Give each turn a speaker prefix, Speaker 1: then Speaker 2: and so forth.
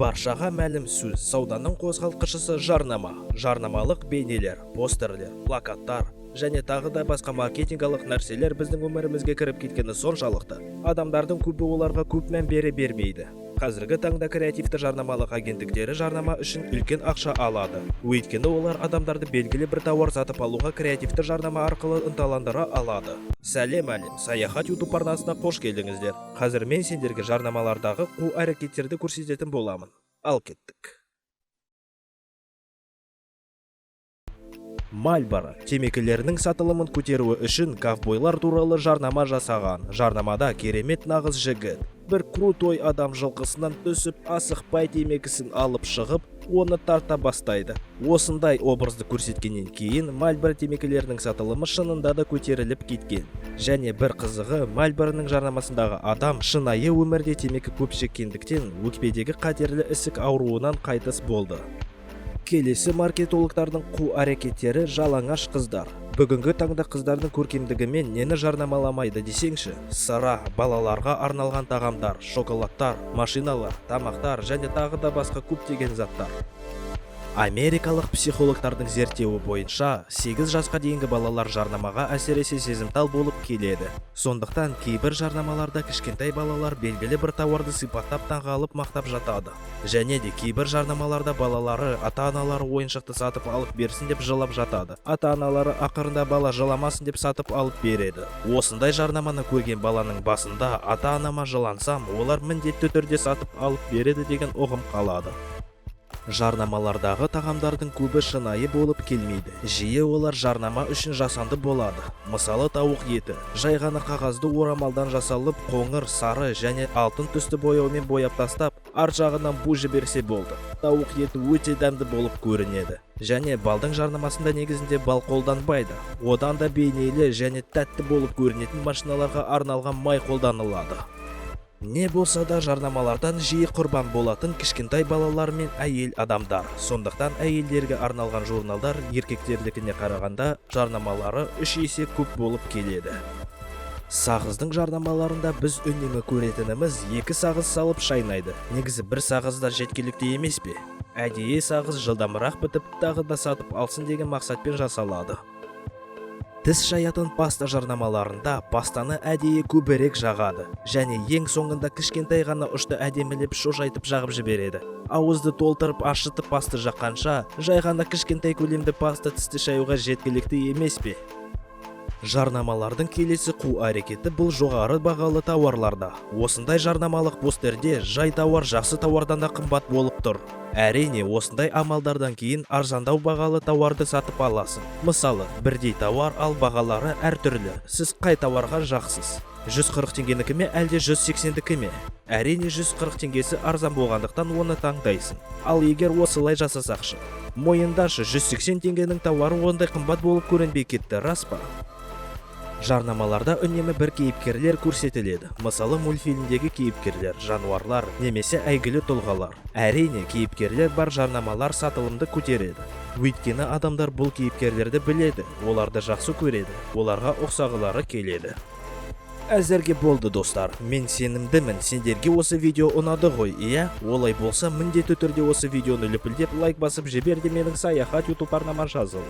Speaker 1: Баршаға мәлім сөз, сауданың қозғалтқышысы жарнама, жарнамалық бейнелер, постерлер, плакаттар және тағы да басқа маркетингалық нәрселер біздің өмірімізге кіріп кеткені соншалықты. Адамдардың көбі оларға көп мән бермейді. Қазіргі таңда креативті жарнамалық агенттіктері жарнама үшін үлкен ақша алады. Өйткені олар адамдарды белгілі бір тауар сатып алуға креативті жарнама арқылы ынталандыра алады. Сәлем әлем, Саяхат YouTube арнасына қош келдіңіздер. Қазір мен сендерге жарнамалардағы қу әрекеттерді көрсететін боламын. Ал кеттік. Marlboro темекілерінің сатылымын көтеруі үшін ковбойлар туралы жарнама жасаған. Жарнамада керемет нағыз жігіт бір крутой адам жылқысынан түсіп, асықпай темекісін алып шығып, оны тарта бастайды. Осындай образды көрсеткеннен кейін Marlboro темекілерінің сатылымы шынында да көтеріліп кеткен. Және бір қызығы, Marlboroның жарнамасындағы адам шынайы өмірде темекі көп шеккендіктен өкпедегі қатерлі ісік ауруынан қайтыс болды. Келесі маркетологтардың қу әрекеттері жалаңаш қыздар. Бүгінгі таңда қыздардың көркемдігімен нені жарнамаламайды десеңші? Сыра, балаларға арналған тағамдар, шоколадтар, машиналар, тамақтар және тағы да басқа көптеген заттар. Америкалық психологтардың зерттеуі бойынша 8 жасқа дейінгі балалар жарнамаға әсіресе сезімтал болып келеді. Сондықтан кейбір жарнамаларда кішкентай балалар белгілі бір тауарды сипаттап таңғалып мақтап жатады. Және де кейбір жарнамаларда балалары ата-аналары ойыншықты сатып алып берсін деп жылап жатады. Ата-аналары ақырында бала жыламасын деп сатып алып береді. Осындай жарнаманы көрген баланың басында ата-анама жылансам, олар міндетті түрде сатып алып береді деген ұғым қалады. Жарнамалардағы тағамдардың көбі шынайы болып келмейді. Жиі олар жарнама үшін жасанды болады. Мысалы тауық еті жай ғана қағазды орамалдан жасалып, қоңыр, сары және алтын түсті бояумен бояп тастап, ар жағынан бу жіберсе болды. Тауық еті өте дәмді болып көрінеді. Және балдың жарнамасында негізінде бал қолданбайды. Одан да бейнелі және тәтті болып көрінетін машиналарға арналған май қолданылады. Не болса да жарнамалардан жиі құрбан болатын кішкентай балалар мен әйел адамдар. Сондықтан әйелдерге арналған журналдар еркектердікіне қарағанда жарнамалары 3 есе көп болып келеді. Сағыздың жарнамаларында біз үнемі көретініміз 2 сағыз салып шайнайды. Негізі бір сағызда жеткілікті емес пе? Әдейі сағыз жылдамырақ бітіп, тағы да сатып алсын деген мақсатпен жасалады. Тіс шаятын паста жарнамаларында пастаны әдейі көбірек жағады. Және ең соңында кішкентай ғана ұшты әдемілеп шошайтып жағып жібереді. Ауызды толтырып ашытып пасты жаққанша, жай ғана кішкентай көлемді паста тісті шаюға жеткілікті емес пе? Жарнамалардың келесі қу әрекеті бұл жоғары бағалы тауарларда. Осындай жарнамалық постерде жай тауар жақсы тауардан да қымбат болып тұр. Әрине, осындай амалдардан кейін арзандау бағалы тауарды сатып аласың. Мысалы, бірдей тауар ал бағалары әртүрлі. Сіз қай тауарға жақсыз? 140 теңгенікі ме, әлде 180-дікі ме? Әрине, 140 теңгесі арзан болғандықтан оны таңдайсың. Ал егер осылай жасасақшы, мойындашы 180 теңгенің тауары ондай қымбат болып көрінбей кетті, рас па? Жарнамаларда үнемі бір кейіпкерлер көрсетіледі. Мысалы, мультфильмдегі кейіпкерлер, жануарлар немесе әйгілі тұлғалар. Әрине, кейіпкерлер бар жарнамалар сатылымды көтереді. Өйткені адамдар бұл кейіпкерлерді біледі, оларды жақсы көреді, оларға ұқсағылары келеді. Әзірге болды достар, мен сенімдімін, сендерге осы видео ұнады ғой, иә? Олай болса, міндетті түрде осы видеоны лүпілдеп лайк басып жібер де менің Саяхат YouTube арнама жазыл.